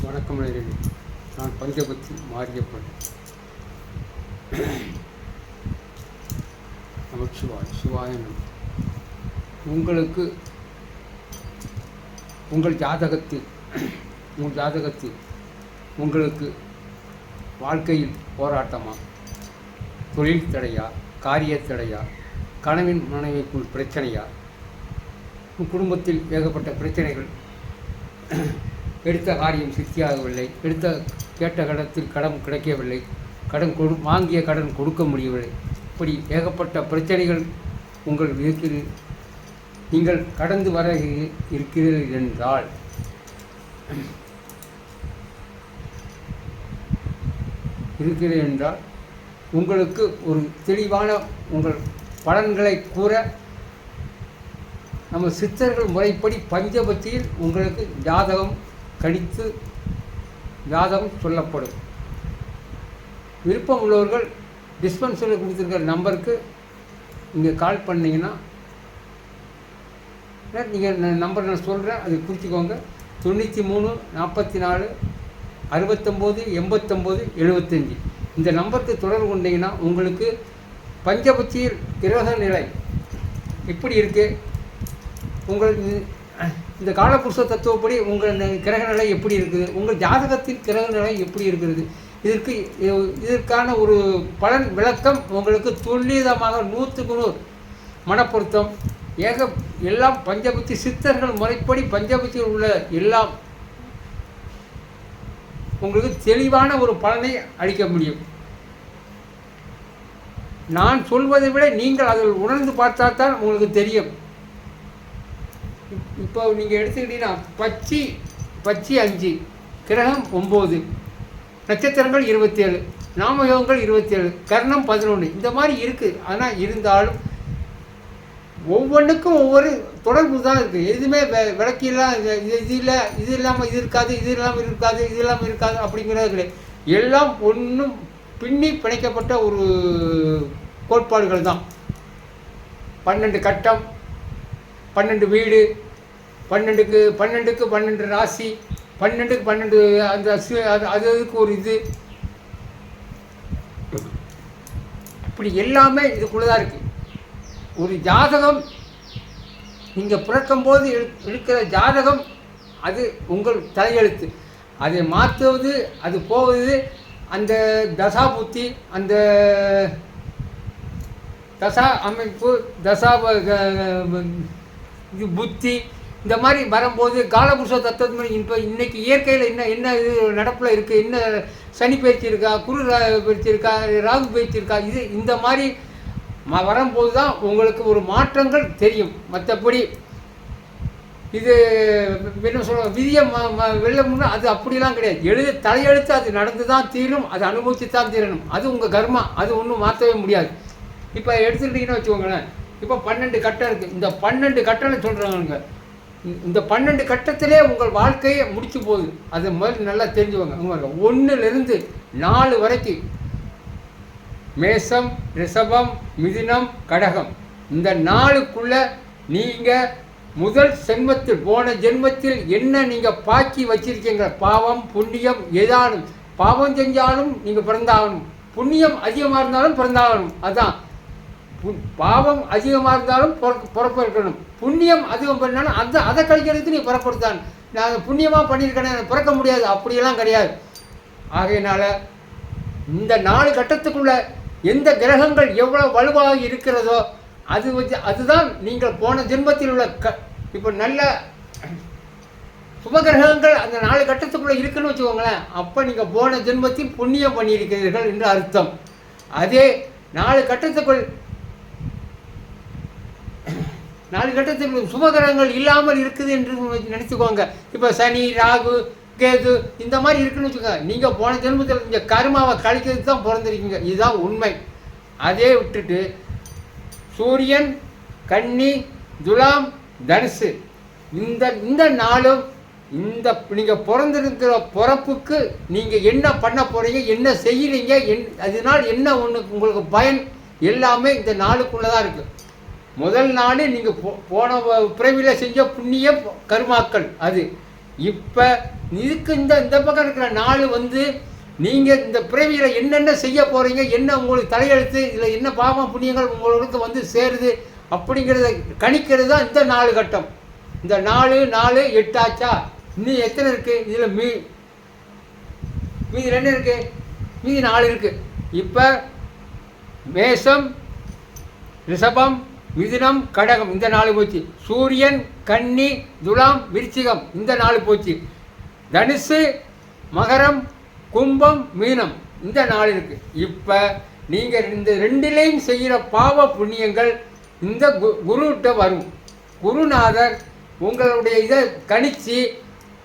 வணக்கம் நேயர்களே. நான் பஞ்சபத்தி மாரியப்பன். நமச்சிவாய் சிவாய நம. உங்களுக்கு உங்கள் ஜாதகத்தில் உங்களுக்கு வாழ்க்கையில் போராட்டமா, தொழில் தடையா, காரிய தடையா, கணவன் மனைவிக்குள் பிரச்சனையா, குடும்பத்தில் ஏகப்பட்ட பிரச்சனைகள், எடுத்த காரியம் சித்தியாகவில்லை, கேட்ட கடத்தில் கடன் கிடைக்கவில்லை, வாங்கிய கடன் கொடுக்க முடியவில்லை, இப்படி ஏகப்பட்ட பிரச்சனைகள் நீங்கள் கடந்து வர இருக்கிறீர்கள் என்றால் உங்களுக்கு ஒரு தெளிவான உங்கள் பலன்களை கூற நம்ம சித்தர்கள் முறைப்படி பஞ்சபத்தியில் உங்களுக்கு ஜாதகம் கணித்து ஜாதகம் சொல்லப்படும். விருப்பம் உள்ளவர்கள் டிஸ்பென்சரில் கொடுத்துருக்கிற நம்பருக்கு நீங்கள் கால் பண்ணிங்கன்னா, நீங்கள் நம்பர் நான் சொல்கிறேன், அது குறிச்சிக்கோங்க. 93 44 69 89 75 இந்த நம்பருக்கு தொடர்பு கொண்டீங்கன்னா உங்களுக்கு பஞ்சபட்சியில் கிரக நிலை எப்படி இருக்குது, உங்களுக்கு இந்த காலபுருஷ தத்துவப்படி உங்கள் கிரக நிலை எப்படி இருக்குது, உங்கள் ஜாதகத்தில் கிரக நிலை எப்படி இருக்கிறது, இதற்கான ஒரு பலன் விளக்கம் உங்களுக்கு துல்லியமாக 100க்கு 100 மனப்பொருத்தம் எல்லாம் பஞ்சபட்சி சித்தர்கள் முறைப்படி பஞ்சபட்சியில் உள்ள எல்லாம் உங்களுக்கு தெளிவான ஒரு பலனை அளிக்க முடியும். நான் சொல்வதை விட நீங்கள் அதில் உணர்ந்து பார்த்தால்தான் உங்களுக்கு தெரியும். இப்போ நீங்கள் எடுத்துக்கிட்டீங்கன்னா பச்சி 5, கிரகம் 9, நட்சத்திரங்கள் 27, நாமயோகங்கள் 27, கர்ணம் 11, இந்த மாதிரி இருக்குது. ஆனால் இருந்தாலும் ஒவ்வொன்றுக்கும் ஒவ்வொரு தொடர்பு தான் இருக்குது. எதுவுமே விளக்கிலாம் இது இல்லாமல் இது இருக்காது, இது இல்லாமல் இருக்காது அப்படிங்கிறது கிடையாது. எல்லாம் ஒன்றும் பின்னி பிணைக்கப்பட்ட ஒரு கோட்பாடுகள் தான். 12 கட்டம், 12 வீடு, 12க்கு 12 ராசி, 12க்கு 12 அந்த அதுக்கு ஒரு இது, இப்படி எல்லாமே இதுக்குள்ளே தான் இருக்குது. ஒரு ஜாதகம் நீங்கள் பிறக்கும்போது இருக்கிற ஜாதகம் அது உங்கள் தலையெழுத்து. அதை மாற்றுவது, அது போவது அந்த தசா புத்தி, அந்த தசா அமைப்பு, தசா இது புத்தி, இந்த மாதிரி வரும்போது காலபுருஷ தத்துவம். இப்போ இன்றைக்கி இயற்கையில் என்ன இது நடப்பில் இருக்குது, என்ன சனி பயிற்சி இருக்கா, குரு பயிற்சி இருக்கா, ராகு பயிற்சி இருக்கா, இந்த மாதிரி வரும்போது தான் உங்களுக்கு ஒரு மாற்றங்கள் தெரியும். மற்றபடி இது என்ன சொல்ல விதியை வெல்லமுன்னா அது அப்படிலாம் கிடையாது. தலையெழுத்து அது நடந்து தான் தீரும், அதை அனுபவித்து தான் தீரணும். அது உங்கள் கர்மா, அது ஒன்றும் மாற்றவே முடியாது. இப்போ எடுத்துக்கிட்டிங்கன்னு வச்சுக்கோங்களேன், இப்போ 12 கட்டம் இருக்குது. இந்த 12 கட்டம்னு சொல்கிறாங்க. இந்த 12 கட்டத்திலே உங்கள் வாழ்க்கையை முடிச்சு போகுது. அது முதல்ல நல்லா தெரிஞ்சுவாங்க. 1லிருந்து 4 வரைக்கும் மேசம், ரிஷபம், மிதுனம், கடகம், இந்த 4க்குள்ளே நீங்கள் முதல் போன ஜென்மத்தில் என்ன நீங்கள் பாக்கி வச்சிருக்கீங்க, பாவம் புண்ணியம் ஏதானும். பாவம் செஞ்சாலும் நீங்கள் பிறந்தாகணும், புண்ணியம் அதிகமாக இருந்தாலும் பிறந்தாகணும். அதுதான் பாவம் அதிகமாக இருந்தாலும் பிறப்பிருக்கணும், புண்ணியம் அதிகம் பண்ணாலும் அதை கழிக்கிறதுக்கு நீ பிறப்படுத்தான். நான் புண்ணியமாக பண்ணியிருக்கேன் பிறக்க முடியாது, அப்படியெல்லாம் கிடையாது. ஆகையினால இந்த 4 கட்டத்துக்குள்ள எந்த கிரகங்கள் எவ்வளோ வலுவாக இருக்கிறதோ அதுதான் நீங்கள் போன ஜென்மத்தில் உள்ள இப்போ நல்ல சுபகிரகங்கள் அந்த 4 கட்டத்துக்குள்ளே இருக்குன்னு வச்சுக்கோங்களேன். அப்போ நீங்கள் போன ஜென்மத்தில் புண்ணியம் பண்ணியிருக்கிறீர்கள் என்று அர்த்தம். அதே 4 கட்டத்துக்குள் சுபகிரகங்கள் இல்லாமல் இருக்குது என்று நினச்சிக்கோங்க. இப்போ சனி, ராகு, கேது இந்த மாதிரி இருக்குன்னு வச்சுக்கோங்க. நீங்கள் போன ஜென்மத்தில் இந்த கர்மாவை கழிக்கிறதுக்கு தான் பிறந்திருக்கீங்க, இதுதான் உண்மை. அதே விட்டுட்டு சூரியன், கன்னி, துலாம், தனுசு இந்த நாளும் நீங்கள் பிறந்திருக்கிற பிறப்புக்கு நீங்கள் என்ன பண்ண போகிறீங்க, என்ன செய்கிறீங்க, அதனால் என்ன உங்களுக்கு பயன், எல்லாமே இந்த நாளுக்குள்ளே தான் இருக்குது. முதல் நாள் நீங்கள் போன பிறவியில் செஞ்ச புண்ணிய கர்மாக்கள், அது இப்போ இதுக்கு இந்த பக்கம் இருக்கிற நாள் வந்து நீங்கள் இந்த பிறவியில் என்னென்ன செய்ய போகிறீங்க, என்ன உங்களுக்கு தலையெழுத்து, இதில் என்ன பாவம் புண்ணியங்கள் உங்களுக்கு வந்து சேருது அப்படிங்கிறத கணிக்கிறது தான் இந்த 4 கட்டம். இந்த 4 8 ஆச்சா? இன்னும் எத்தனை இருக்குது? இதில் மீதி 2 இருக்குது, மீதி 4 இருக்குது. இப்போ மேஷம், ரிஷபம், மிதுனம், கடகம் இந்த 4 போச்சு. சூரியன், கன்னி, துலாம், விருச்சிகம் இந்த 4 போச்சு. தனுசு, மகரம், கும்பம், மீனம் இந்த 4 இருக்குது. இப்போ நீங்கள் இந்த 2லையும் செய்கிற பாவ புண்ணியங்கள் இந்த குருகிட்ட வரும். குருநாதர் உங்களுடைய இதை கணித்து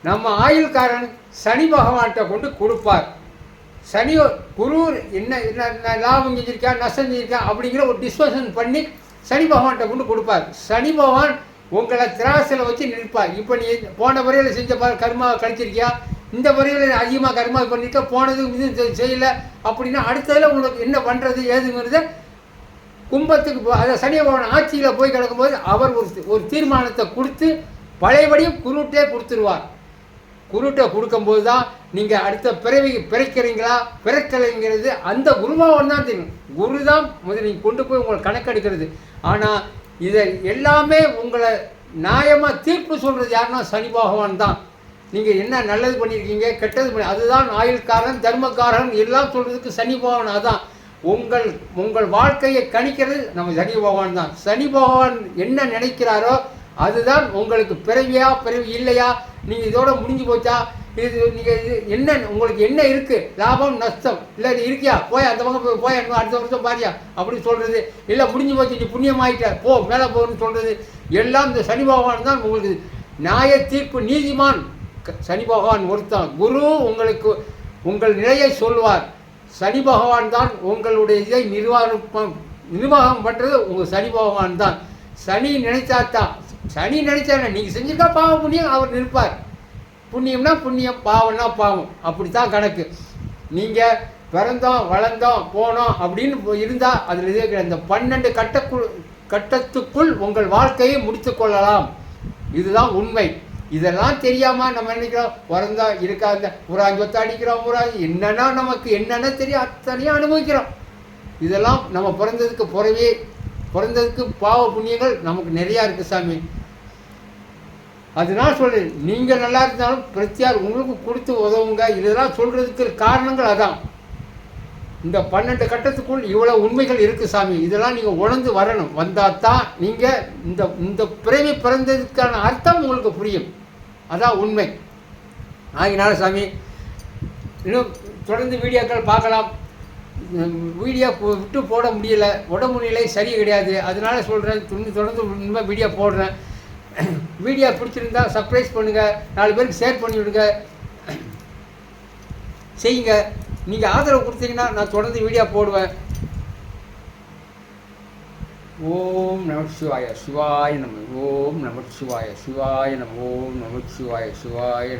நம்ம ஆயுள்காரன் சனி பகவான்கிட்ட கொண்டு கொடுப்பார். சனி குரு என்ன லாபம் செஞ்சிருக்கா, நஷ்டம் செஞ்சிருக்கா அப்படிங்கிற ஒரு டிஸ்கஷன் பண்ணி சனி பகவான்கிட்ட கொண்டு கொடுப்பார். சனி பகவான் உங்களை திராசில் வச்சு நிற்பார். இப்போ நீ போன வரையில் செஞ்ச கர்மா கழிச்சிருக்கியா, இந்த வரையில் அதிகமாக கர்மா பண்ணியிருக்க, போனது இது செய்யலை அப்படின்னா அடுத்ததில் உங்களுக்கு என்ன பண்ணுறது ஏதுங்கிறத கும்பத்துக்கு அதை சனி பகவான் ஆட்சியில் போய் கிடக்கும்போது அவர் ஒரு தீர்மானத்தை கொடுத்து பழையபடியும் குருட்டே கொடுத்துருவார். குருட்டை கொடுக்கும்போது தான் நீங்கள் அடுத்த பிறக்கிறீங்களா பிறக்கலைங்கிறது அந்த குருபாவன் தான் தெரியும். குரு தான் முதல்ல நீங்கள் கொண்டு போய் உங்களை கணக்கெடுக்கிறது. ஆனால் இதை எல்லாமே உங்களை நியாயமாக தீர்ப்பு சொல்கிறது யாருன்னா சனி பகவான் தான். நீங்கள் என்ன நல்லது பண்ணியிருக்கீங்க, கெட்டது அதுதான் ஆயுள்காரன், தர்மக்காரன் எல்லாம் சொல்கிறதுக்கு சனி பகவான். அதுதான் உங்கள் வாழ்க்கையை கணிக்கிறது நம்ம சனி பகவான் தான். சனி பகவான் என்ன நினைக்கிறாரோ அதுதான் உங்களுக்கு பிறவி இல்லையா, நீங்கள் இதோட முடிஞ்சு போச்சா, இது நீங்கள் இது என்ன உங்களுக்கு என்ன இருக்குது, லாபம் நஷ்டம் இல்லை இருக்கியா, போய் அந்த பக்கம் போய் அடுத்த வருஷம் பாரியா அப்படின்னு சொல்கிறது, இல்லை முடிஞ்சு போச்சு நீ புண்ணியமாயிட்ட போ மேலே போகணும்னு சொல்கிறது எல்லாம் இந்த சனி பகவான் தான் உங்களுக்கு நியாய தீர்ப்பு நீதிமான். சனி பகவான் ஒருத்தான். குரு உங்களுக்கு உங்கள் நிலையை சொல்வார். சனி பகவான் தான் உங்களுடைய இதை நிர்வாகம் பண்ணுறது உங்கள் சனி பகவான் தான். சனி நினைச்சாத்தான், சனி நினைச்சானே நீங்கள் செஞ்சிருக்கா பாவம் புண்ணியம் அவர் நிற்பார். புண்ணியம்னா புண்ணியம், பாவம்னா பாவம், அப்படித்தான் கணக்கு. நீங்கள் பிறந்தோம் வளர்ந்தோம் போனோம் அப்படின்னு இருந்தால் அதில் இருக்கிற இந்த 12 கட்டத்துக்குள் உங்கள் வாழ்க்கையை முடித்து கொள்ளலாம். இதுதான் உண்மை. இதெல்லாம் தெரியாமல் நம்ம நினைக்கிறோம் பிறந்தா இருக்காங்க ஒரு 5 வருஷம் அடிக்கிறோம், ஒரு என்னென்னா நமக்கு என்னென்ன தெரியும் அத்தனையும் அனுபவிக்கிறோம். இதெல்லாம் நம்ம பிறந்ததுக்கு பாவ புண்ணியங்கள் நமக்கு நிறையா இருக்குது சாமி. அதனால் சொல்கிறேன், நீங்கள் நல்லா இருந்தாலும் பிரத்தியார் உங்களுக்கு கொடுத்து உதவுங்க. இதெல்லாம் சொல்கிறதுக்கு காரணங்கள் அதான். இந்த 12 கட்டத்துக்குள் இவ்வளோ உண்மைகள் இருக்குது சாமி. இதெல்லாம் நீங்கள் உணர்ந்து வரணும். வந்தால் தான் நீங்கள் இந்த பிறவி பிறந்ததுக்கான அர்த்தம் உங்களுக்கு புரியும். அதான் உண்மை. ஆகினால சாமி இன்னும் தொடர்ந்து வீடியோக்கள் பார்க்கலாம். வீடியோ விட்டு போட முடியல, உடம்பு நிலை சரி கிடையாது. அதனால சொல்கிறேன், தொடர்ந்து இனிமேல் வீடியோ போடுறேன். வீடியோ பிடிச்சிருந்தா சப்ஸ்கிரைப் பண்ணுங்கள், 4 பேருக்கு ஷேர் பண்ணிவிடுங்க, செய்யுங்க. நீங்கள் ஆதரவு கொடுத்தீங்கன்னா நான் தொடர்ந்து வீடியோ போடுவேன். ஓம் நம சிவாய சிவாய நம. ஓம் நம சிவாய சிவாய நம. ஓம் நம சிவாய சிவாய நம.